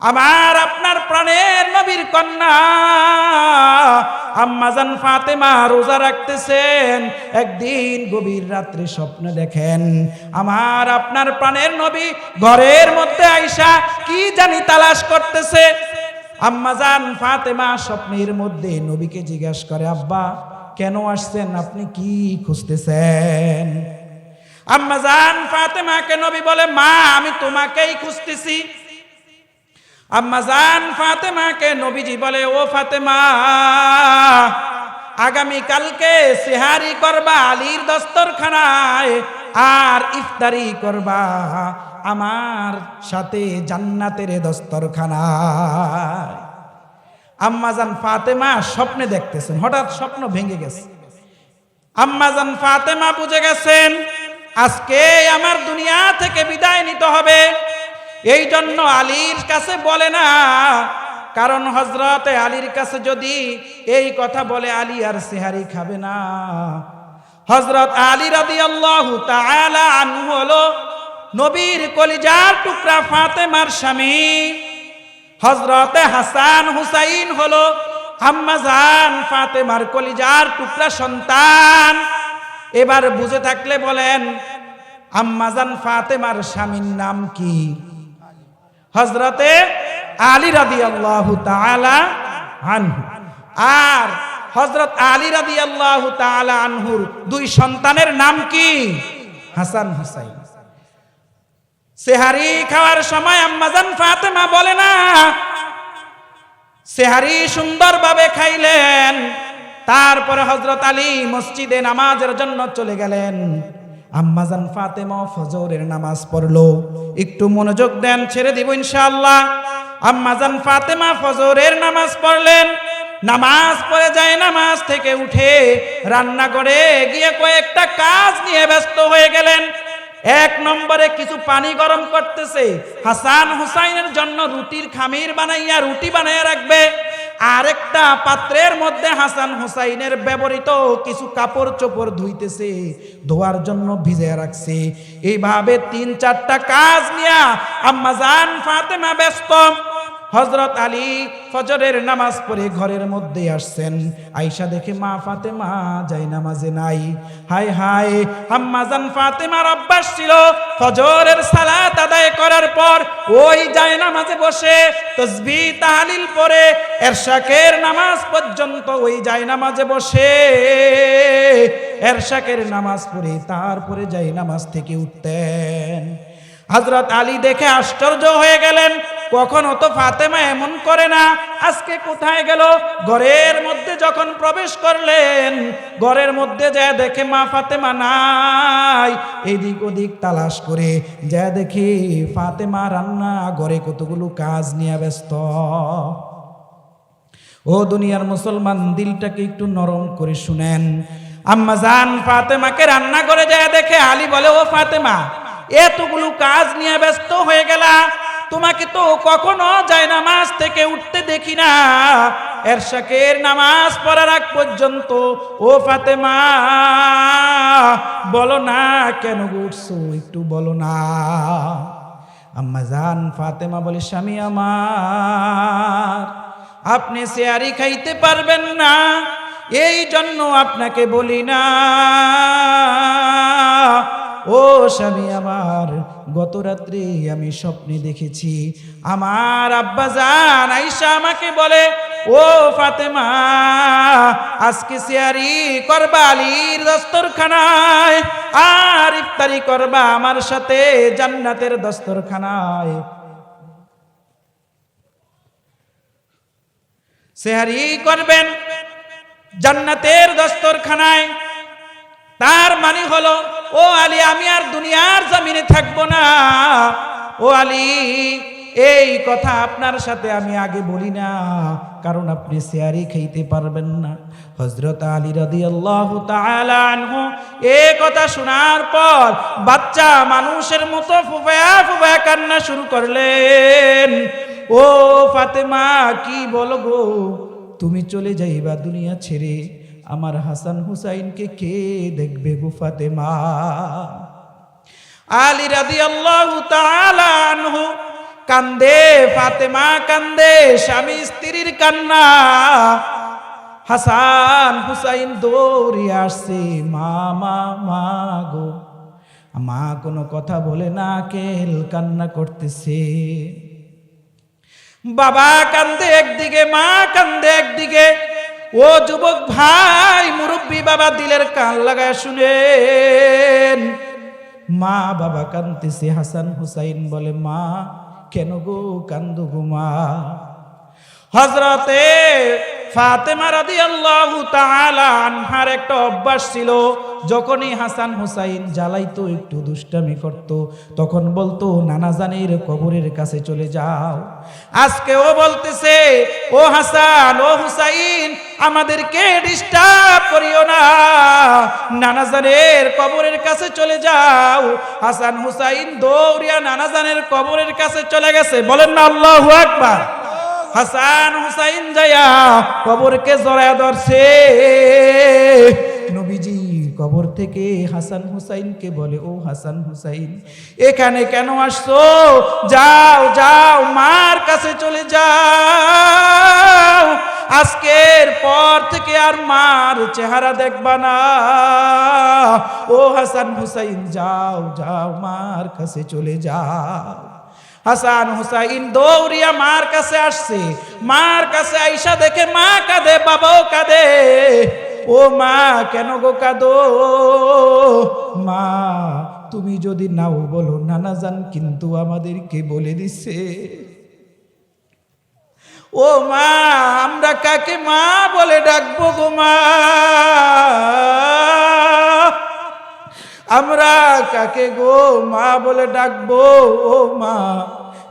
আমার আপনার প্রাণের নবীর কন্যা আম্মাজান ফাতেমা রোজা রাখতেছেন। একদিন গভীর রাত্রে স্বপ্ন দেখেন আমার আপনার প্রাণের নবী ঘরের মধ্যে আইসা কি জানি তালাশ করতেছে। আম্মাজান ফাতেমা স্বপ্নের মধ্যে নবীকে জিজ্ঞাসা করে, আব্বা কেন আসছেন, আপনি কি খুঁজতেছেন? আম্মাজান ফাতেমাকে নবী বলে, মা আমি তোমাকেই খুঁজতেছি। আম্মাজান ফাতেমাকে নবীজি বলে, ও ফাতেমা আগামী কালকে সেহারি করবা আলীর দস্তরখানায় আর ইফতারি করবা আমার সাথে জান্নাতের দস্তরখানায়। আম্মাজান ফাতেমা স্বপ্নে দেখতেছেন, হঠাৎ স্বপ্ন ভেঙে গেছে। আম্মাজান ফাতেমা বুঝে গেছেন আজকে আমার দুনিয়া থেকে বিদায় নিতে হবে। এই জন্য আলীর কাছে বলে না, কারণ হযরতে আলীর কাছে যদি এই কথা বলে আলী আর সেহারি খাবে না। হযরত আলী রাদিয়াল্লাহু তাআলা আনহু হলো নবীর কলিজার টুকরা ফাতেমার স্বামী। হযরতে হাসান হুসাইন হলো আম্মাজান ফাতেমার কলিজার টুকরা সন্তান। এবার বুঝে থাকলে বলেন আম্মাজান ফাতেমার স্বামীর নাম কি? হযরতে আলী রাদিয়াল্লাহু তাআলা আনহু। আর হযরত আলী রাদিয়াল্লাহু তাআলা আনহুর দুই সন্তানের নাম কি? হাসান হুসাইন। সেহারি খাওয়ার সময় আম্মাজান ফাতেমা বলে না, সেহারি সুন্দরভাবে খাইলেন। তারপরে হযরত আলী মসজিদে নামাজের জন্য চলে গেলেন। আম্মাজান ফাতেমা ফজরের নামাজ পড়লো। একটু মনোযোগ দেন, ছেড়ে দিব ইনশাআল্লাহ। আম্মাজান ফাতেমা ফজরের নামাজ পড়লেন। নামাজ পড়ে যায় নামাজ থেকে উঠে রান্নাঘরে গিয়ে কয়েকটা কাজ নিয়ে ব্যস্ত হয়ে গেলেন। এক নম্বরে কিছু পানি গরম করতেছে, হাসান হুসাইনের জন্য রুটির খামির বানাইয়া রুটি বানাইয়া রাখবে। আরেকটা পাত্রের মধ্যে হাসান হুসাইনের ব্যবহৃত কিছু কাপড় চোপড় ধুইতেছে, ধোয়ার জন্য ভিজে রাখছে। এইভাবে 3-4টা কাজ নিয়ে আম্মাজান ফাতেমা ব্যস্ত। হযরত আলী ফজরের নামাজ পড়ে ঘরের মধ্যে আসছেন। আয়েশা দেখে মা ফাতেমা জায়নামাজে নাই। হায় হায়, আম্মাজান ফাতেমার অভ্যাস ছিল ফজরের সালাত আদায় করার পর ওই জায়নামাজে বসে তাসবিহ তাহলিল পড়ে এরশাকের নামাজ পর্যন্ত ওই জায়নামাজে বসে এরশাকের নামাজ পড়ে তারপরে জায়নামাজ থেকে উঠতেন। হযরত আলী দেখে আশ্চর্য হয়ে গেলেন, কখনো তো ফাতেমা এমন করে না, আজকে কোথায় গেল? ঘরের মধ্যে যখন প্রবেশ করলেন, ঘরের মধ্যে যা দেখে মা ফাতেমা নাই। এদিক ওদিক তালাশ করে যা দেখি ফাতেমা রান্না ঘরে কতগুলো কাজ নিয়ে ব্যস্ত। ও দুনিয়ার মুসলমান, দিলটাকে একটু নরম করে শুনেন। আম্মাজান ফাতেমাকে রান্না করে যা দেখে আলী বলে, ও ফাতেমা এতগুলো কাজ নিয়ে ব্যস্ত হয়ে গেলা, তোমাকে তো কখনো জায়নামাজ থেকে উঠতে দেখি না। এরশাকের নামাজ পড়ার আগ পর্যন্ত ও ফাতেমা বলো না কেন উঠছো, একটু বলো না। আম্মাজান ফাতেমা বলে, স্বামী আমার, আপনি সেহারি খাইতে পারবেন না, এই জন্য আপনাকে বলি না। ও স্বামী আমার, গত রাত্রে আমি স্বপ্নে দেখেছি আমার আব্বাজান আয়েশা আমাকে বলে, ও ফাতেমা আজকে সেহারি করবা আলীর দস্তরখানায় আর ইফতারি করবা আমার সাথে জান্নাতের দস্তরখানায়। সেহারি করবেন জান্নাতের দস্তরখানায়, তার মানে হলো ও আলী আমি আর দুনিয়ার জমিনে থাকবো না। ও আলী এই কথা আপনার সাথে আমি আগে বলি না, কারণ আপনি সেহারি খাইতে পারবেন না। হযরত আলী রাদিয়াল্লাহু তাআলা আনহু এই কথা শোনার পর বাচ্চা মানুষের মতো ফুফায়া ফুফায়া কান্না শুরু করলেন। ও ফাতেমা কি বলো গো, তুমি চলে যাইবা দুনিয়া ছেড়ে, আমার হাসান হুসাইনকে কে দেখবে গো ফাতেমা? আলী রাদিয়াল্লাহু তাআলা আনহু কান্দে, ফাতেমা কান্দে, স্বামী স্ত্রীর কান্না। হাসান হুসাইন দৌড়িয়ে আসছে, মা মা মা গো। মা কোনো কথা বলে না, কেল কান্না করতেছে। বাবা কান্দে একদিকে, মা কান্দে একদিকে। ও যুবক ভাই, মুরব্বী বাবা, দিলের কান লাগায় শুনেন। মা বাবা কান্দতেছে, হাসান হুসাইন বলে, মা কেন গো কান্দো গো মা? হযরতে ফাতেমা রাদিয়াল্লাহু তাআলা আনহার একটা অভ্যাস ছিল, যখনই হাসান হুসাইন জ্বালাইতো, একটু দুষ্টামি করত, তখন বলতো, নানা জানের কবরের কাছে চলে যাও। আজকেও বলতেছে, ও হাসান ও হুসাইন, আমাদেরকে ডিস্টার্ব করিও না, নানা জানের কবরের কাছে চলে যাও। হাসান হুসাইন দৌড়িয়া নানা জানের কবরের কাছে চলে গেছে। বলেন না আল্লাহু আকবার। হাসান হুসাইন যায়া কবরকে জড়ায় ধরছে। নবীজি কবর থেকে হাসান হুসাইনকে বলে, ও হাসান হুসাইন, এখানে কেন আসছো? যাও যাও, মার কাছে চলে যাও। আজকের পর থেকে আর মার চেহারা দেখবা না। ও হাসান হুসাইন, যাও যাও, মার কাছে চলে যাও। হাসান হুসাইন দৌড়িয়া মার কাছে আসছে। মার কাছে আইসা দেখে মা কাঁদে, বাবাও কাঁদে। ও মা, কেন গো কাঁদো? মা, তুমি যদি নাও বলো, নানা জান কিন্তু আমাদেরকে বলে দিছে। ও মা, আমরা কাকে মা বলে ডাকবো গো মা? আমরা কাকে গো মা বলে ডাকবো? ও মা,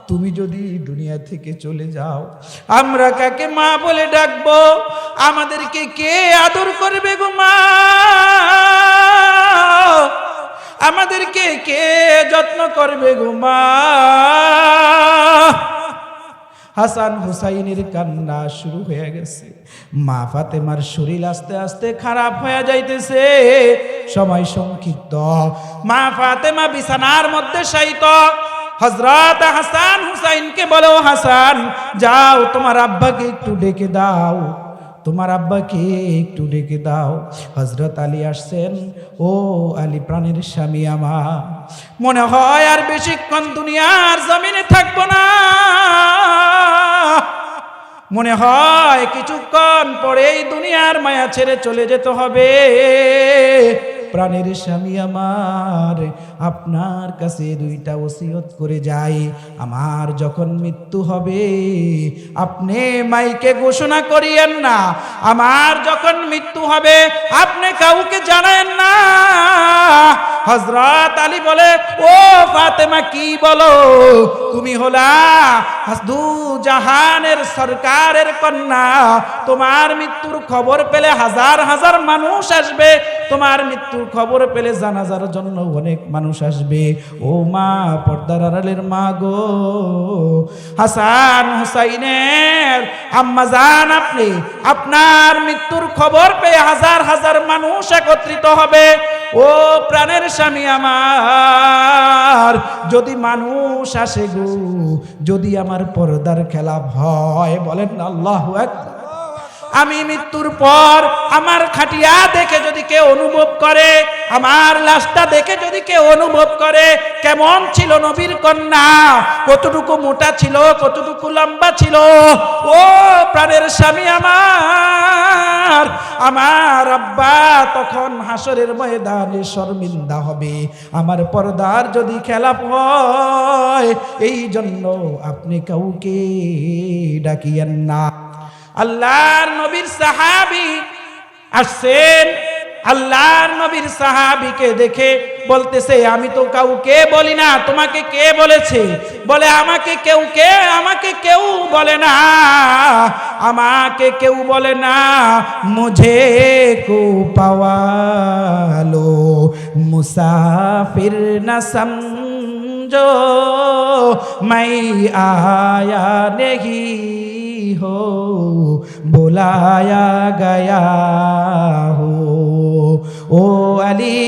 তুমি যদি দুনিয়া থেকে চলে যাও, আমরা কাকে মা বলে ডাকবো? আমাদেরকে কে আদর করবে গো মা? আমাদেরকে কে যত্ন করবে গো মা? হাসান হুসাইনের কান্না শুরু হয়ে গেছে। মা ফাতেমার শরীর আস্তে আস্তে খারাপ হয়ে যাইতেছে। সময় সংক্ষিপ্ত। মা ফাতেমা বিছানার মধ্যে শায়িত। হযরত হাসান হুসাইনকে বলো, হাসান যাও, তোমার আব্বাকে একটু ডেকে দাও, তোমার আব্বাকে একটু ডেকে দাও। হযরত আলী আসছেন। ও আলী, প্রাণের স্বামী আমার, মনে হয় আর বেশিক্ষণ দুনিয়ার জমিনে থাকবো না। মনে হয় কিছুক্ষণ পরেই দুনিয়ার মায়া ছেড়ে চলে যেতে হবে। প্রাণের স্বামী আমার, আপনার কাছে দুইটা ওসিয়ত করে যাই। আমার যখন মৃত্যু হবে, আপনি মাইকে ঘোষণা করিয়েন না। আমার যখন মৃত্যু হবে, আপনি কাউকে জানায়েন না। হযরত আলী বলে, ও ফাতেমা, কি বলো? তুমি হলা দু জাহানের সরকারের কন্যা। তোমার মৃত্যুর খবর পেলে হাজার হাজার মানুষ আসবে। তোমার মৃত্যুর খবর পেলে জানাজার জন্য অনেক মানুষ আসবে। ও মা, পর্দার আড়ালের মা গো, হাসান হুসাইনের আম্মা জান, আপনি আপনার মৃত্যুর খবর পেয়ে হাজার হাজার মানুষ একত্রিত হবে। ও প্রাণের স্বামী আমার, যদি মানুষ আসে গো, যদি আমার পর্দার খেলাপ হয়, বলেন আল্লাহু আকবার। আমি মৃত্যুর পর আমার খাটিয়া দেখে যদি কেউ অনুভব করে, আমার লাশটা দেখে যদি কেউ অনুভব করে কেমন ছিল নবীর কন্যা, কতটুকু মোটা ছিল, কতটুকু লম্বা ছিল, ও প্রাণের স্বামী আমার, আমার আব্বা তখন হাসরের ময়দানে শর্মিন্দা হবে। আমার পর্দার যদি খেলাপ হয়, এই জন্য আপনি কাউকে ডাকিয়েন না। আল্লাহর নবীর সাহাবী আসছেন। আল্লাহর নবীর সাহাবীকে দেখে বলতেছে, আমি তো কাউকে বলি না, তোমাকে কে বলেছে? বলে, আমাকে কেউ বলে না, আমাকে কেউ বলে না। মুঝে কো পাওয়ালো মুসাফির না সমঝো, मैं आया नहीं हो, बुलाया गया हो। ও আলী,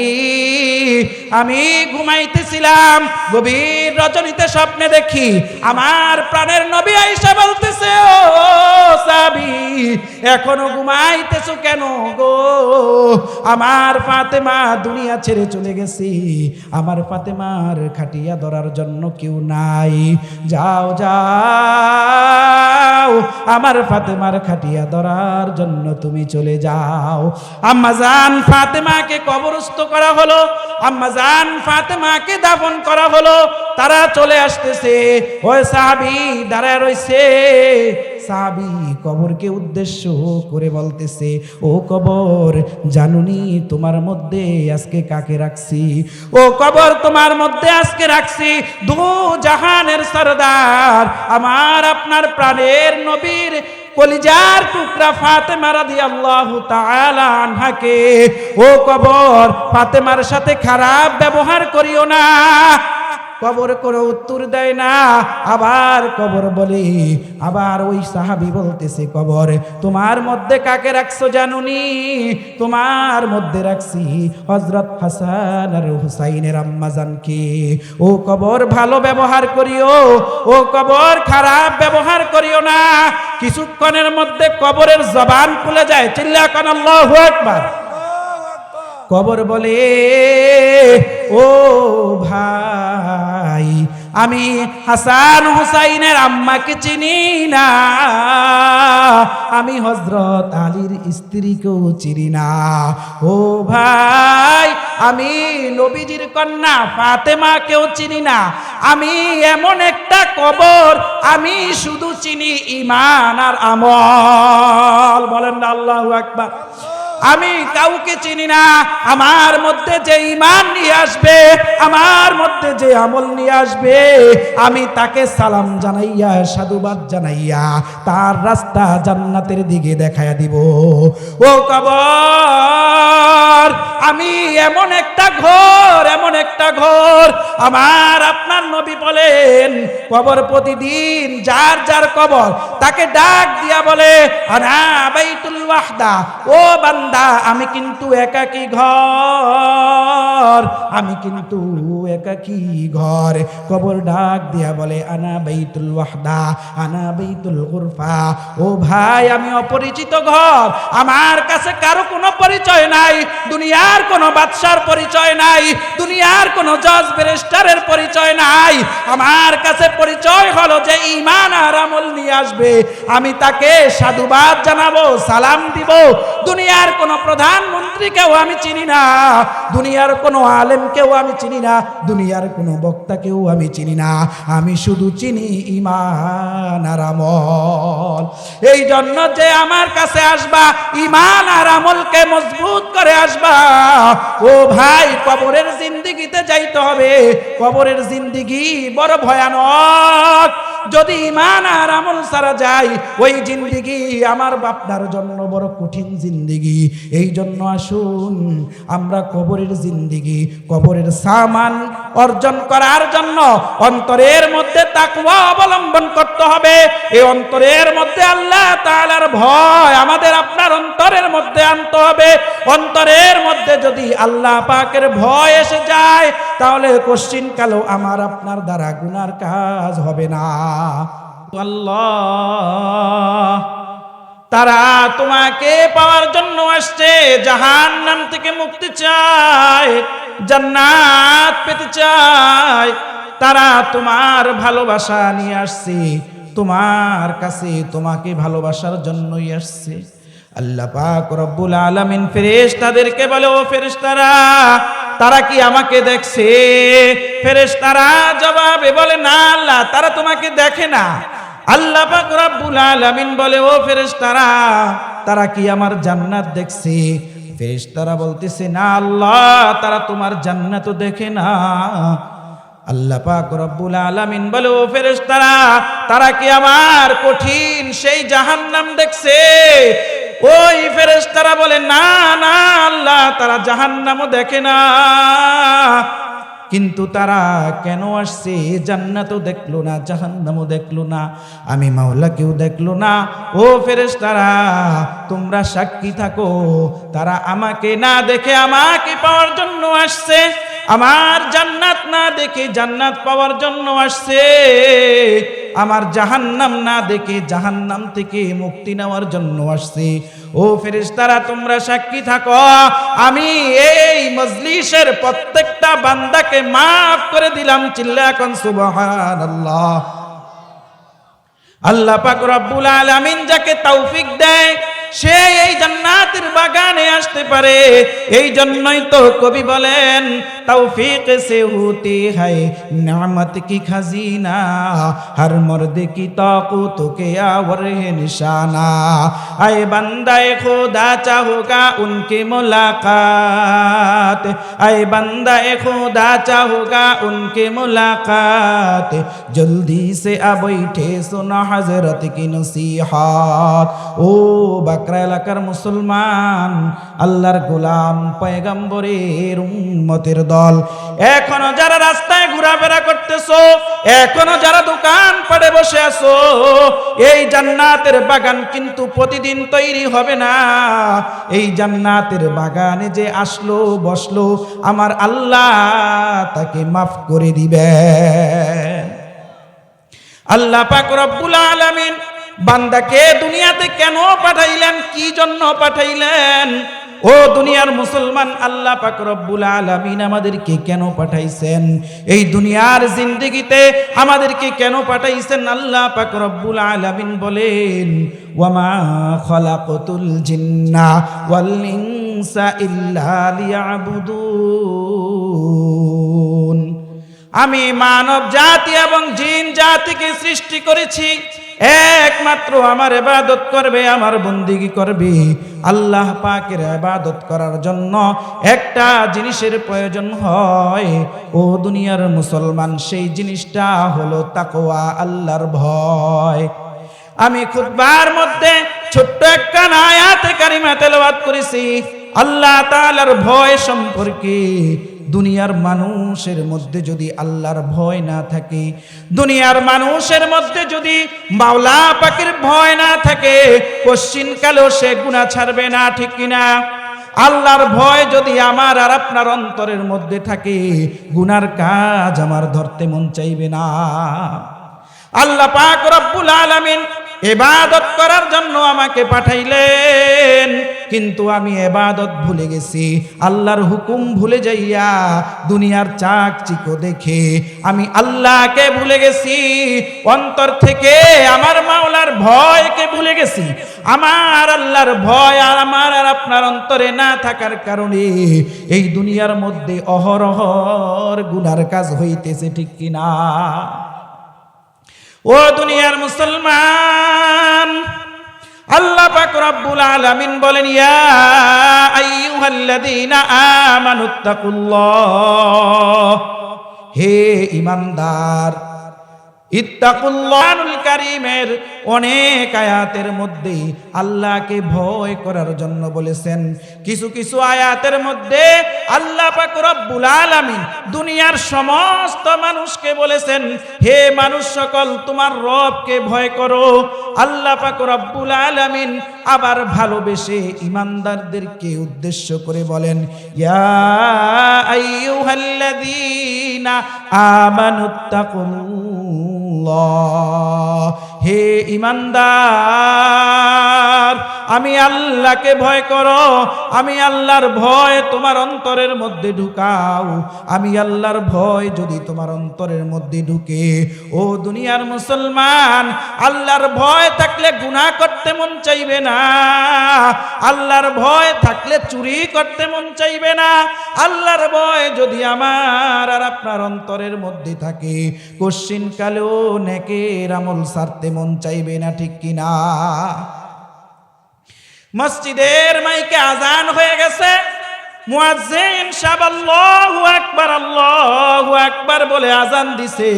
আমি ঘুমাইতেছিলাম, গভীর রজনীতে স্বপ্নে দেখি আমার প্রাণের নবী আয়েশা বলতেছে, ও সাহাবী, এখনো ঘুমাইতেছো কেন গো? আমার ফাতেমা দুনিয়া ছেড়ে চলে গেছি, আমার ফাতেমার খাটিয়া ধরার জন্য কেউ নাই, যাও যাও আমার ফাতেমার খাটিয়া ধরার জন্য তুমি চলে যাও। আম্মাজান ফাতেমাকে কবরস্থ করা হলো, আম্মাজান ফাতেমাকে দাফন করা হলো, তারা চলে আসতেছে, ওই সাহাবী দাঁড়ায় রইছে। সাহাবী কবরকে উদ্দেশ্য করে বলতেছে, ও কবর, জানুনি তোমার মধ্যে আজকে কাকে রাখছি? ও কবর, তোমার মধ্যে আজকে রাখছি দু জাহানের সরদার, আমার আপনার প্রাণের নবীর কলিজার টুকরা ফাতেমা রাদিয়াল্লাহু তাআলা আনহাকে। ও কবর, ফাতেমার সাথে খারাপ ব্যবহার করিও না। কবর কোনো উত্তর দেয় না, আবার কবর বলে, আবার ওই সাহাবী বলতেছে, কবর, তোমার মধ্যে কাকে রাখছো জানুনি? তোমার মধ্যে রাখছি হযরত হাসান আর হুসাইনের আম্মাজানকে। ও কবর, ভালো ব্যবহার করিও, ও কবর, খারাপ ব্যবহার করিও না। কিছুক্ষণের মধ্যে কবরের জবান খুলে যায়, চিল্লা কোন আল্লাহু আকবার। কবর বলে, ও ভাই, আমি হাসান হুসাইনের আম্মাকে চিনি না, আমি হযরত আলীর স্ত্রীকেও চিনি না। ও ভাই, আমি নবীজির কন্যা ফাতেমাকেও চিনি না। আমি এমন একটা কবর, আমি শুধু চিনি ঈমান আর আমল। বলেন না আল্লাহু আকবার। আমি কাউকে চিনি না। আমার মধ্যে যে ঈমান নিয়ে আসবে, আমার মধ্যে যে আমল নিয়ে আসবে, আমি তাকে সালাম জানাইয়া, সাধুবাদ জানাইয়া তার রাস্তা জান্নাতের দিকে দেখাইয়া দিব। ও কবর, আমি এমন একটা ঘর, এমন একটা ঘর, আমার আপনার নবী বলেন, কবর প্রতিদিন যার যার কবর তাকে ডাক দিয়া বলে, আনা বাইতুল ওয়াহদা, ও বান্দা, আমি কিন্তু একাকী ঘর, আমি কিন্তু একাকী ঘর। কবর ডাক দিয়া বলে, আনা বাইতুল ওয়াহদা, আনা বাইতুল গুরফা। ও ভাই, আমি অপরিচিত ঘর, আমার কাছে কারো কোনো পরিচয় নাই, দুনিয়ার কোনো বাদশার পরিচয় নাই, দুনিয়ার কোনো জজ ব্যারিস্টারের পরিচয় নাই। আমার কাছে পরিচয় হলো যে ঈমান আর আমল নিয়ে আসবে, আমি তাকে সাধুবাদ জানাবো, সালাম দিব। দুনিয়ার কোনো প্রধানমন্ত্রীকেও আমি চিনি না, দুনিয়ার কোনো আলেমকেও আমি চিনি না, দুনিয়ার কোনো বক্তাকেও আমি চিনি না, আমি শুধু চিনি ঈমান আর আমল। এই জন্য যে আমার কাছে আসবা, ঈমান আর আমলকে মজবুত করে আসবা। ও ভাই, কবরের জিন্দেগিতে যাইতে হবে। কবরের জিন্দেগি বড় ভয়ানক। যদি ঈমান আর আমল ছাড়া যায়, ওই জিন্দেগি আমার বাপনার জন্য বড় কঠিন জিন্দেগি। এই জন্য আসুন আমরা কবরের জিন্দেগি, কবরের সামান অর্জন করার জন্য অন্তরের মধ্যে তাকওয়া অবলম্বন করতে হবে। এই অন্তরের মধ্যে আল্লাহ তাআলার ভয় আমাদের আপনার অন্তরের মধ্যে আনতে হবে। অন্তরের মধ্যে যদি আল্লাহ পাকের ভয় এসে যায়, তাহলে কোশ্চিন কালো আমার আপনার দ্বারা গুনার কাজ হবে না। আল্লাহ, তারা তোমাকে পাওয়ার জন্য আসছে, জাহান্নাম থেকে মুক্তি চায়, জান্নাত পেতে চায়। তারা তোমার ভালোবাসা নিয়ে আসছে, তোমার কাছে তোমাকে ভালোবাসার জন্যই আসছে। আল্লাহ পাক রব্বুল আলামিন ফেরেশতাদেরকে বলে, ও ফেরেশতারা, তারা কি আমাকে দেখছে? ফেরেশতারা জবাবে বলে, না আল্লাহ, তারা তোমাকে দেখে না। আল্লাহ পাক রব্বুল আলামিন বলে, ও ফেরেশতারা, তারা কি আমার জান্নাত দেখছে? ফেরেশতারা বলতেছে, না আল্লাহ, তারা তোমার জান্নাত দেখে না। আল্লাহ পাক রব্বুল আলামিন বলে, ও ফেরেশতারা, তারা কি আমার কঠিন সেই জাহান্নাম দেখছে? ওই ফেরেশতারা বলে, না না আল্লাহ, তারা জাহান্নামও দেখে না। কিন্তু তারা কেন আসছে? জান্নাতও দেখলো না, জাহান্নামও দেখলো না, আমি মাওলাকেও দেখলো না। ও ফেরেশতারা, তোমরা সাক্ষী থাকো, তারা আমাকে না দেখে আমাকে পাওয়ার জন্য আসছে, আমার জান্নাত না দেখে জান্নাত পাওয়ার জন্য আসছে, আমার জাহান্নাম না দেখে জাহান্নাম থেকে মুক্তি নেওয়ার জন্য আসছে। ও ফেরেশতারা, তোমরা সাক্ষী থাকো, আমি এই মজলিসের প্রত্যেকটা বান্দাকে মাফ করে দিলাম। চিল্লা এখন সুবহানাল্লাহ। আল্লাহ পাক রব্বুল আলামিন যাকে তৌফিক দেয় সে এই জান্নাতের বাগানে আসতে পারে। এই জন্যই তো কবি বলেন, তৌফিক সে হতি হ্যায় নেয়ামত কি খাজিনা, হর মর্দে কি তাকুত কে আওয়ার হে নিশানা, আয়ে বান্দায়ে খুদা চাহোগা উনকি মুলাকাত, আয়ে বান্দায়ে খুদা চাহোগা উনকি মুলাকাত, জলদি সে আ বৈঠে সুনা হযরত কি নসিহত। ও বাকরা এলাকার মুসলমান, আল্লাহর গোলাম পয়গম্বরের উম্মতের দল, এখনো যারা রাস্তায় ঘোরাফেরা করতেছো, এখনো যারা দোকান পাড়ে বসে আছো, এই জান্নাতের বাগান কিন্তু প্রতিদিন তৈরি হবে না। এই জান্নাতের বাগানে যে আসলো বসলো, আমার আল্লাহ তাকে মাফ করে দিবেন। আল্লাহ পাক রব্বুল আলামিন বান্দাকে দুনিয়াতে কেন পাঠাইলেন, কি জন্য পাঠাইলেন? ও দুনিয়ার মুসলমান, আল্লাহ পাক রব্বুল আলামিন আমাদেরকে কেন পাঠাইছেন? এই দুনিয়ার জিন্দেগিতে আমাদেরকে কেন পাঠাইছেন? আল্লাহ পাক রব্বুল আলামিন বলেন, ওয়ামা খালাকতুল জিন্না ওয়াল ইনসা ইল্লা লিয়াবুদুন। আমি মানব জাতি এবং জিন জাতিকে সৃষ্টি করেছি একমাত্র আমার ইবাদত করবে, আমার বন্দেগী করবে। আল্লাহ পাকের ইবাদত করার জন্য একটা জিনিসের প্রয়োজন হয়, ও দুনিয়ার মুসলমান, সেই জিনিসটা হলো তাকওয়া, আল্লাহর ভয়। আমি খুতবার মধ্যে ছোট্ট একটা আয়াতে কারিমা তেলাওয়াত করেছি আল্লাহ তাআলার ভয় সম্পর্কে। দুনিয়ার মানুষের মধ্যে যদি আল্লাহর ভয় না থাকে, দুনিয়ার মানুষের মধ্যে যদি মাওলা পাকের ভয় না থাকে, কোশ্চিনকালেও সে গুনাহ ছাড়বে না, ঠিক কিনা? আল্লাহর ভয় যদি আমার আর আপনার অন্তরের মধ্যে থাকে, গুনার কাজ আমার ধরতে মন চাইবে না। আল্লাহ পাক রব্বুল আলামিন ইবাদত করার জন্য আমাকে পাঠাইলেন, কিন্তু আমি ইবাদত ভুলে গেছি। আল্লাহর হুকুম ভুলে যাইয়া দুনিয়ার চাকচিক্য দেখে আমি আল্লাহকে ভুলে গেছি। অন্তর থেকে আমার মাওলার ভয়কে ভুলে গেছি। আমার আল্লাহর ভয় আর আমার আর আপনার অন্তরে না থাকার কারণে এই দুনিয়ার মধ্যে অহরহর গুনার কাজ হইতেছে, ঠিক কিনা? ও দুনিয়ার মুসলমান, আল্লাহ পাক রব্বুল আলামিন বলেন, ইয়া আইয়ুহাল্লাযীনা আমানুত্তাকুল্লাহ, হে ঈমানদার, ইত্তাকুল্লাহুল কারীমের অনেক আয়াতের মধ্যে আল্লাহকে ভয় করার জন্য বলেছেন। কিছু কিছু আয়াতের মধ্যে আল্লাহ পাক রব্বুল আলামিন দুনিয়ার সমস্ত মানুষকে বলেছেন, হে মানুষ সকল, তোমার রবকে ভয় করো। আল্লাহ পাক রব্বুল আলামিন আবার ভালোবেসে ঈমানদারদেরকে উদ্দেশ্য করে বলেন, ইয়া আইয়ুহাল্লাযীনা আমানুত্তাকুল্লাহ, হে ঈমানদার, আমি আল্লাহকে ভয় করো। আমি আল্লাহর ভয় তোমার অন্তরের মধ্যে ঢুকাও। আমি আল্লাহর ভয় যদি তোমার অন্তরের মধ্যে ঢুকে, ও দুনিয়ার মুসলমান, আল্লাহর ভয় থাকলে গুনাহ করতে মন চাইবে না। আল্লাহর ভয় থাকলে চুরি করতে মন চাইবে না। আল্লাহর ভয় যদি আমার আর আপনার অন্তরের মধ্যে থাকে, কোশ্চিন কালেও নেকের আমল ছাড়তে মন চাইবে না, ঠিক কিনা? মসজিদের মাইকে আজান হয়ে গেছে, মুয়াজ্জিন সাহেব আল্লাহু আকবার বলে আজান দিছে,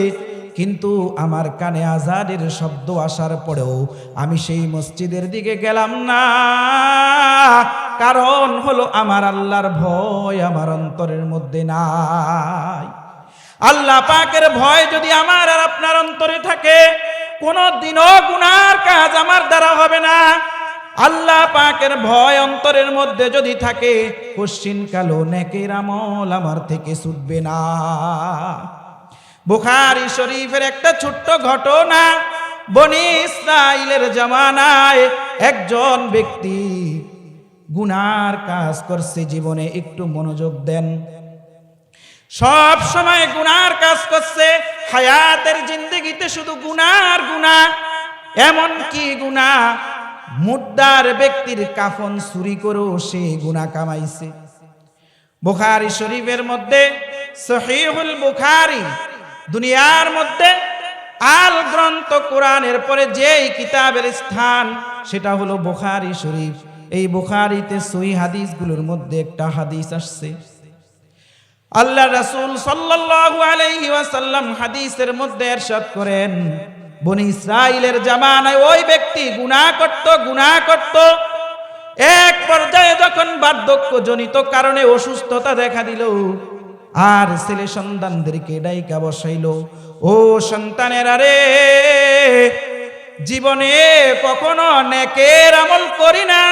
কিন্তু আমার কানে আজানের শব্দ আসার পরেও আমি সেই মসজিদের দিকে গেলাম না। কারণ হলো আমার আল্লাহর ভয় আমার অন্তরের মধ্যে নাই। আল্লাহ পাকের ভয় যদি আমার আর আপনার অন্তরে থাকে, কোনদিনও গুনার কাজ আমার দ্বারা হবে না। আল্লাহ পাকের ভয় অন্তরের মধ্যে যদি থাকে, কশ্চিন কালো নেকের আমল আমার থেকে ছুটবে না। বুখারী শরীফের একটা ছোট্ট ঘটনা, বনি ইসরাইলের জামানায় একজন ব্যক্তি গুনার কাজ করছে জীবনে। একটু মনোযোগ দেন, সব সময় গুনার কাজ করছে, হায়াতের জিন্দেগিতে শুধু গুনার গুনাহ। এমন কি গুনাহ, মুর্দার ব্যক্তির কাফন চুরি করেও সে গুনাহ কামাইছে। বুখারী শরীফের মধ্যে, সহিহুল বুখারী, দুনিয়ার মধ্যে আল গ্রন্থ কোরআনের পরে যেই কিতাবের স্থান সেটা হলো বুখারী শরীফ। এই বুখারীতে সহিহ হাদিসগুলোর মধ্যে একটা হাদিস আসছে, আল্লাহ রাসূল সাল্লাল্লাহু আলাইহি ওয়াসাল্লাম হাদিসের মধ্যে ইরশাদ করেন, বনি ইসরাইলের জামানায় ওই ব্যক্তি গুনাহ করত। এক পর্যায়ে যখন বার্ধক্যজনিত কারণে অসুস্থতা দেখা দিল, আর ছেলে সন্তানদেরকে ডাইকা বসাইল, ও সন্তানেরা রে, জীবনে কখনো নেকের আমল করি না,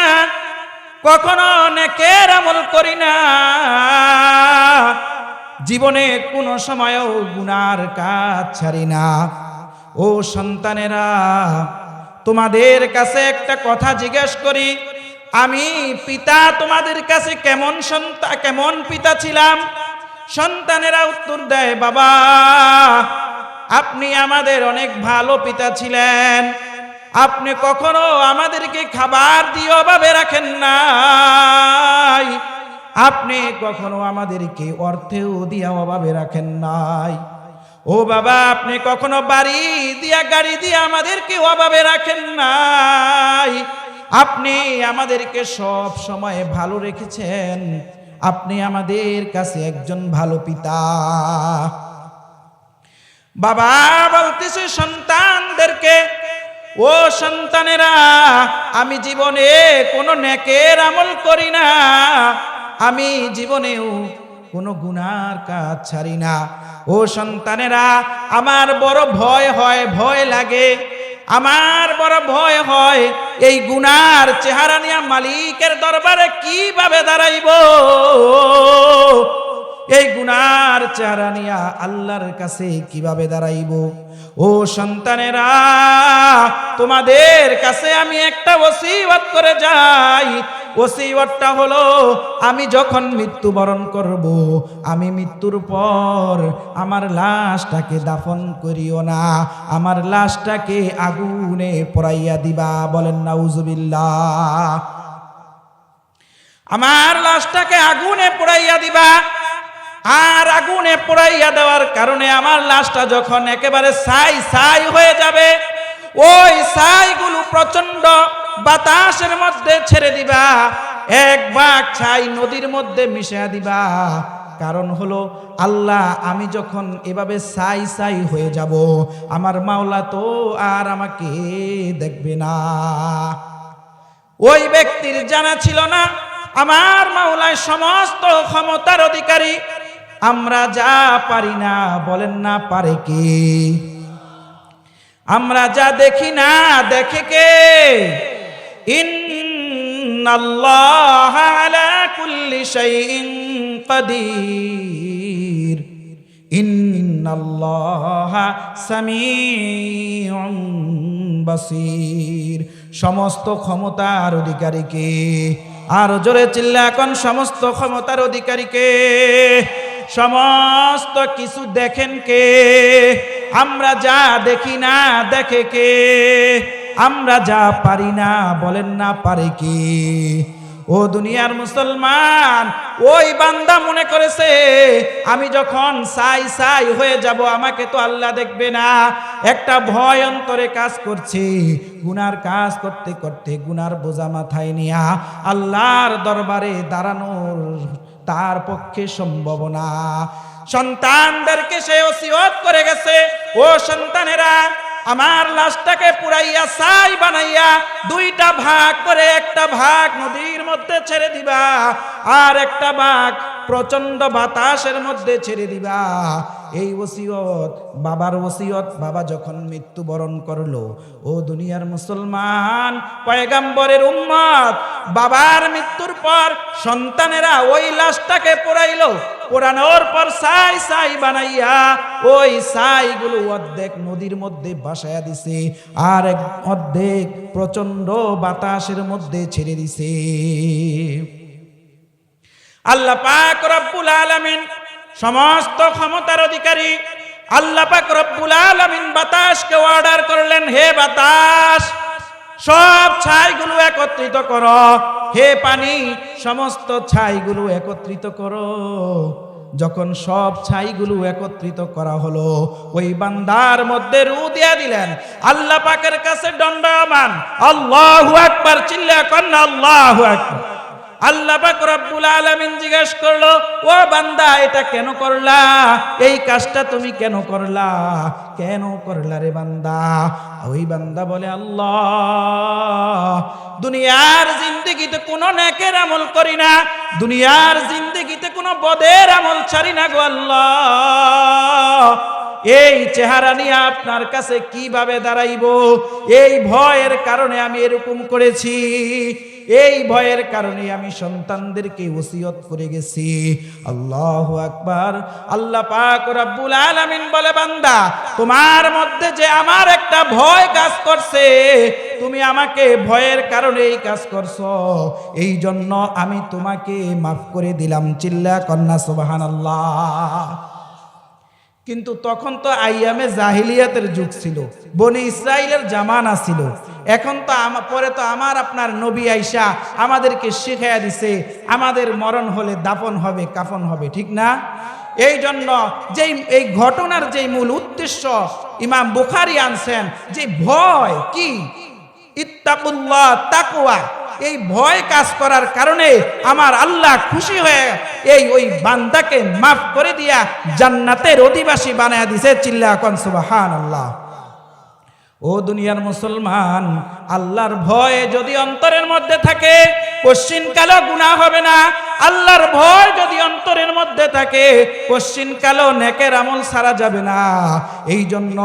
কখনো নেকের আমল করি না, জীবনে কোনো সময়ও গুনার কাজ ছাড়ি না। ও সন্তানেরা, তোমাদের কাছে একটা কথা জিজ্ঞেস করি, আমি পিতা তোমাদের কাছে কেমন পিতা ছিলাম? সন্তানেরা উত্তর দেয়, বাবা আপনি আমাদের অনেক ভালো পিতা ছিলেন, আপনি কখনো আমাদেরকে খাবার দিয়ে অভাবে রাখেন নাই, আপনি কখনো আমাদেরকে অর্থেও দিয়া অভাবে রাখেন নাই। ও বাবা, আপনি কখনো বাড়ি দিয়া গাড়ি দিয়া আমাদেরকে অভাবে রাখেন নাই, আপনি আমাদেরকে সব সময় ভালো রেখেছেন, আপনি আমাদের কাছে একজন ভালো পিতা। বাবা বলতেছে সন্তানদেরকে, ও সন্তানেরা, আমি জীবনে কোনো নেকের আমল করি না, আমি জীবনেও কোনো গুনার কাজ ছাড়ি না। ও সন্তানেরা, আমার বড় ভয় লাগে, আমার বড় ভয় হয় এই গুনার চেহারা নিয়ে মালিকের দরবারে কিভাবে দাঁড়াইব, এই গুনার চেহারা নিয়ে আল্লাহর কাছে কিভাবে দাঁড়াইব। ও সন্তানেরা, তোমাদের কাছে আমি একটা ওসিয়ত করে যাই, ওসিয়তটা হলো, আমি যখন মৃত্যুবরণ করব, আমি মৃত্যুর পর আমার লাশটাকে দাফন করিও না, আমার লাশটাকে আগুনে পোড়াইয়া দিবা। বলেন নাউজুবিল্লাহ। আমার লাশটাকে আগুনে পোড়াইয়া দিবা, আর আগুনে পোড়াইয়া দেওয়ার কারণে আমার লাশটা যখন একেবারে ছাই হয়ে যাবে, ওই ছাইগুলো প্রচন্ড বাতাসের মধ্যে ছেড়ে দিবা, এক ভাগ ছাই নদীর মধ্যে মিশিয়ে দিবা। কারণ হলো, আল্লাহ আমি যখন এভাবে ছাই হয়ে যাব, আমার মাওলা তো আর আমাকে দেখবে না। ওই ব্যক্তির জানা ছিল না আমার মাওলায় সমস্ত ক্ষমতার অধিকারী, আমরা যা পারি না, বলেন না পারে কে? আমরা যা দেখি না, দেখে কে? ইন্নাল্লাহা আলা কুল্লি শাইইন কাদির, ইন্নাল্লাহা সামিউন বাসীর। সমস্ত ক্ষমতার অধিকারী কে? আর জোরে চিল্লা এখন, সমস্ত ক্ষমতার অধিকারী কে? সমস্ত কিছু দেখেন কে? আমরা যা দেখি না, দেখে কে? আমরা যা পারি না, বলেন না পারে কে? ও দুনিয়ার মুসলমান, ওই বান্দা মনে করেছে আমি যখন ছাই হয়ে যাব, আমাকে তো আল্লাহ দেখবে না। একটা ভয় অন্তরে কাজ করছে, গুনার কাজ করতে করতে গুনার বোঝা মাথায় নিয়া আল্লাহর দরবারে দাঁড়ানোর তার পক্ষে সম্ভব না। সন্তানদেরকে সে ওসিয়ত করে গেছে, ও সন্তানেরা, আমার লাশটাকে পুরাইয়া ছাই বানাইয়া দুইটা ভাগ করে, একটা ভাগ নদীর মধ্যে ছেড়ে দিবা, আর একটা ভাগ প্রচন্ড বাতাসের মধ্যে ছেড়ে দিবা। এই ওসিয়ত, বাবার ওসিয়ত, বাবা যখন মৃত্যুবরণ করলো, ও দুনিয়ার মুসলমান পয়গম্বরের উম্মত, বাবার মৃত্যুর পর সন্তানেরা ওই লাশটাকে পোড়াইলো, পোড়ানোর পর ছাই ছাই বানাইয়া ওই ছাইগুলো অর্ধেক নদীর মধ্যে ভাসাইয়া দিছে, আর এক অর্ধেক প্রচন্ড বাতাসের মধ্যে ছেড়ে দিছে। আল্লাহ পাক রব্বুল আলামিন সমস্ত ক্ষমতার অধিকারী, আল্লাহ পাক রব্বুল আলামিন বাতাসকে অর্ডার করলেন, হে বাতাস সব ছাইগুলো একত্রিত করো, হে পানি সমস্ত ছাইগুলো একত্রিত করো। যখন সব ছাইগুলো একত্রিত করা হলো, ওই বান্দার মধ্যে রূহ দিয়া দিলেন। আল্লাহ পাকের কাছে দণ্ডায়মান, আল্লাহু আকবার চিল্লা কন্না আল্লাহু আকবার। আল্লাহ পাক রব্বুল আলামিন জিজ্ঞেস করলো, ও বান্দা এটা কেন করলা? এই কাজটা তুমি কেন করলা? কেন করলা রে বান্দা? ওই বান্দা বলে, আল্লাহ দুনিয়ার জিন্দেগিতে কোনো নেকের আমল করি না, দুনিয়ার জিন্দেগিতে কোনো বদের আমল ছাড়ি না গো আল্লাহ। এই চেহারা নিয়ে আপনার কাছে কিভাবে দাঁড়াইব? এই ভয়ের কারণে আমি এরকম করেছি, এই ভয়ের কারণে আমি সন্তানদেরকে ওসিয়ত করে গেছি। আল্লাহু আকবার। আল্লাহ পাক রব্বুল আলামিন বলে, বান্দা তোমার মধ্যে যে আমার একটা ভয় কাজ করছে, তুমি আমাকে ভয়ের কারণে এই কাজ করছো, এই জন্য আমি তোমাকে মাফ করে দিলাম। চিল্লা কন্না সুবহানাল্লাহ। কিন্তু তখন তো আইয়ামে জাহিলিয়াতের যুগ ছিল, বনি ইসরাইলের জামানা ছিল। এখন তো পরে তো আমার আপনার নবী আইসা আমাদেরকে শিখাইয়া দিছে, আমাদের মরণ হলে দাফন হবে, কাফন হবে, ঠিক না? এই জন্য যেই এই ঘটনার যেই মূল উদ্দেশ্য ইমাম বুখারী আনছেন, যে ভয় কি, ইত্তাকুল্লাহ, তাকওয়া, এই ভয় কাজ করার কারণে আমার আল্লাহ খুশি হয়ে ওই বান্দাকে মাফ করে দিয়া জান্নাতের অধিবাসী বানায়া দিছে। চিল্লা কোন সুবহানাল্লাহ। ও দুনিয়ার মুসলমান, আল্লাহর ভয় যদি অন্তরের মধ্যে থাকে, কোশ্চিনকালও গুনাহ হবে না। আল্লাহর ভয় যদি অন্তরের মধ্যে থাকে, কোশ্চিনকালও নেকের আমল ছাড়া যাবে না। এই জন্য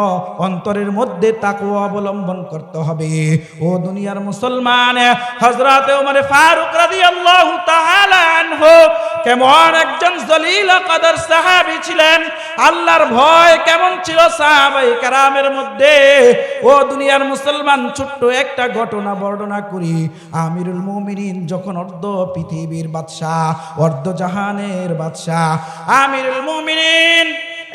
অন্তরের মধ্যে তাকওয়া অবলম্বন করতে হবে। ও দুনিয়ার মুসলমান, হযরত ওমর ফারুক রাদিয়াল্লাহু তাআলা আনহু কেমন একজন জলিল কদর সাহাবী ছিলেন, আল্লাহর ভয় কেমন ছিল সাহাবায়ে কেরামের মধ্যে। ও দুনিয়ার মুসলমান, ছোট্ট একটা ঘটনা বর্ণনা করি। আমিরুল মুমিনিন যখন অর্ধ পৃথিবীর বাদশা, অর্ধ জাহানের বাদশা আমিরুল মুমিনিন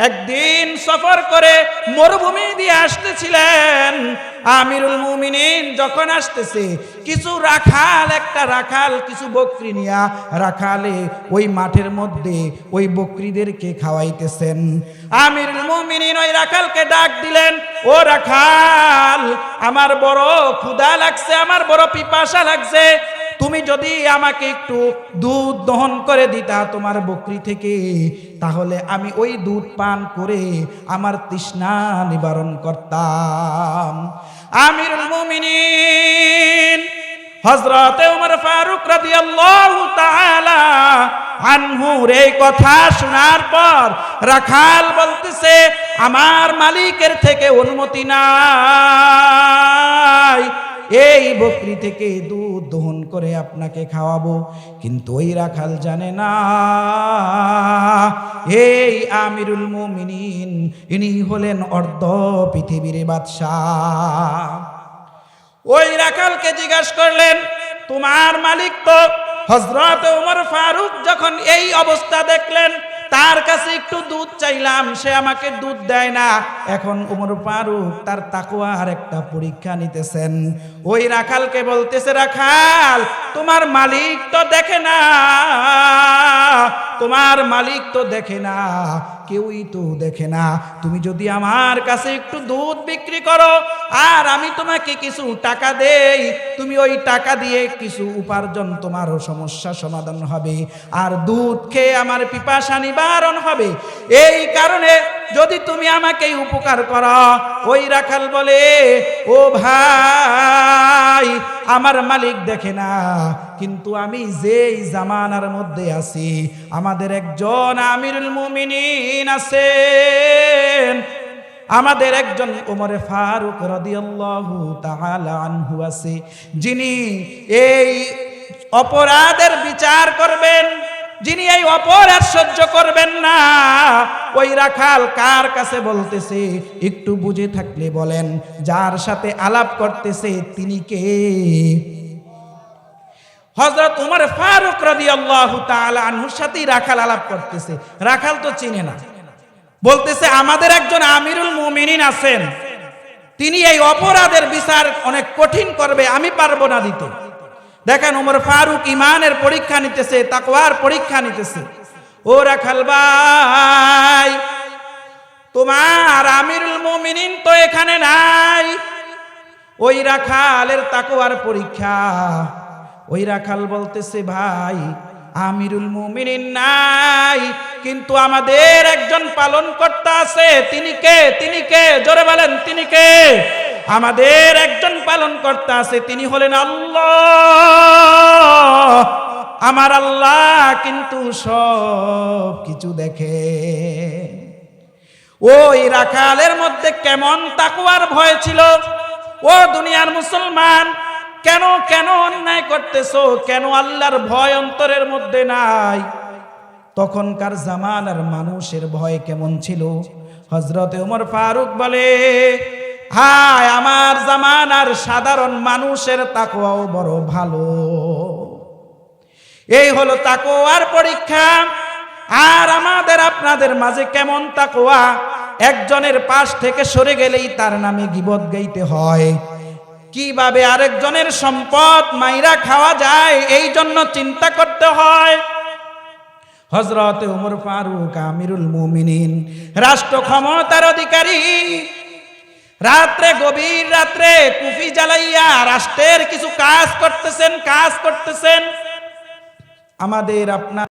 একদিন সফর করে মরুভূমি দিয়ে আসতেছিলেন। আমিরুল মুমিনিন যখন আসতেছে, কিছু রাখাল, একটা রাখাল কিছু বকরি নিয়া রাখালে ওই মাঠের মধ্যে ওই বকরিদেরকে খাওয়াইতেছেন। আমিরুল মুমিনিন ওই রাখালকে ডাক দিলেন, ও রাখাল, আমার বড় ক্ষুধা লাগছে, আমার বড় পিপাসা লাগছে, তুমি যদি আমাকে একটু দুধ দহন করে দিতা তোমার বকরি থেকে, তাহলে আমি ওই দুধ পান করে আমার তৃষ্ণা নিবারণ করতাম। আমিরুল মুমিনিন হযরত ওমর ফারুক রাদিয়াল্লাহু তাআলা আনহুর এই কথা শোনার পর রাখাল বলতেছে, আমার মালিকের থেকে অনুমতি নাই, এই বকরি থেকে দুধ দহন করে আপনাকে খাওয়াবো। কিন্তু ওই রাখাল জানে না, এই আমিরুল মুমিনিন ইনি হলেন অর্ধ পৃথিবীর বাদশাহ। ওই রাখালকে জিজ্ঞাসা করলেন, তোমার মালিক তো? হযরত ওমর ফারুক যখন এই অবস্থা দেখলেন, তার কাছে একটু দুধ চাইলাম, সে আমাকে দুধ দেয় না। এখন ওমর ফারুক তার তাকওয়ার একটা পরীক্ষা নিতেছেন। ওই রাখালকে বলতেছে, রাখাল, তোমার মালিক তো দেখে না, তোমার মালিক তো দেখে না, কেউই তো দেখে না। তুমি যদি আমার কাছে একটু দুধ বিক্রি করো আর আমি তোমাকে কিছু টাকা দেই, তুমি ওই টাকা দিয়ে কিছু উপার্জন, তোমারও সমস্যা সমাধান হবে, আর দুধ খেয়ে আমার পিপাসা নিবারণ হবে। এই কারণে যদি তুমি আমাকে উপকার করো। ওই রাখাল বলে, ও ভাই, আমার মালিক দেখে না, কিন্তু আমি যেই জামানার মধ্যে আছি আমাদের একজন আমিরুল মুমিনিন আছেন, আমাদের একজন ওমর ফারুক রাদিয়াল্লাহু তাআলা আনহু আছে, যিনি এই অপরাধের বিচার করবেন, যিনি এই অপরাধ সহ্য করবেন না। ওই রাখাল কার কাছে বলতেছে একটু বুঝে থাকলে বলেন, যার সাথে আলাপ করতেছে তিনি কে? হযরত ওমর ফারুক রাদিয়াল্লাহু তাআলা আনহুর সাথেই রাখাল আলাপ করতেছে। রাখাল তো চিনে না, বলতেছে আমাদের একজন আমিরুল মুমিনিন আছেন, তিনি এই অপরাধের বিচার অনেক কঠিন করবে, আমি পারবো না দিতে। দেখেন ওমর ফারুক ইমানের পরীক্ষা নিতেছে, তাকওয়ার পরীক্ষা নিতেছে। ও রাখাল ভাই, তোমার আমিরুল মুমিনিন তো এখানে নাই। ওই রাখালের তাকওয়ার পরীক্ষা। ওই রাখাল বলতেছে ভাই আমিরুল মুমিনিন নাই, কিন্তু আমাদের একজন পালনকর্তা আছে। তিনি কে? তিনি কে? জোরে বলেন, তিনি কে? আমাদের একজন পালনকর্তা আছে, তিনি হলেন আল্লাহ। আমার আল্লাহ কিন্তু সব কিছু দেখে। ওই রাখালের মধ্যে কেমন তাকওয়ার ভয় ছিল! ও দুনিয়ার মুসলমান, কেন কেন অন্যায় করতেছো? কেন আল্লাহর ভয় অন্তরের মধ্যে নাই? তখনকার জামানার মানুষের ভয় কেমন ছিল? হযরতে ওমর ফারুক বলে, হায় আমার জামানার সাধারণ মানুষের তাকওয়াও বড় ভালো। এই হলো তাকওয়ার পরীক্ষা। আর আমাদের আপনাদের মাঝে কেমন তাকওয়া! একজনের পাশ থেকে সরে গেলেই তার নামে গীবত গাইতে হয়, কিভাবে আরেকজনের সম্পদ মাইরা খাওয়া যায় এই জন্য চিন্তা করতে হয়। হযরতে ওমর ফারুক আমিরুল মুমিনিন, রাষ্ট্র ক্ষমতার অধিকারী, রাত্রে গভীর রাত্রে কুফি জ্বালাইয়া রাষ্ট্রের কিছু কাজ করতেছেন। আমাদের আপনার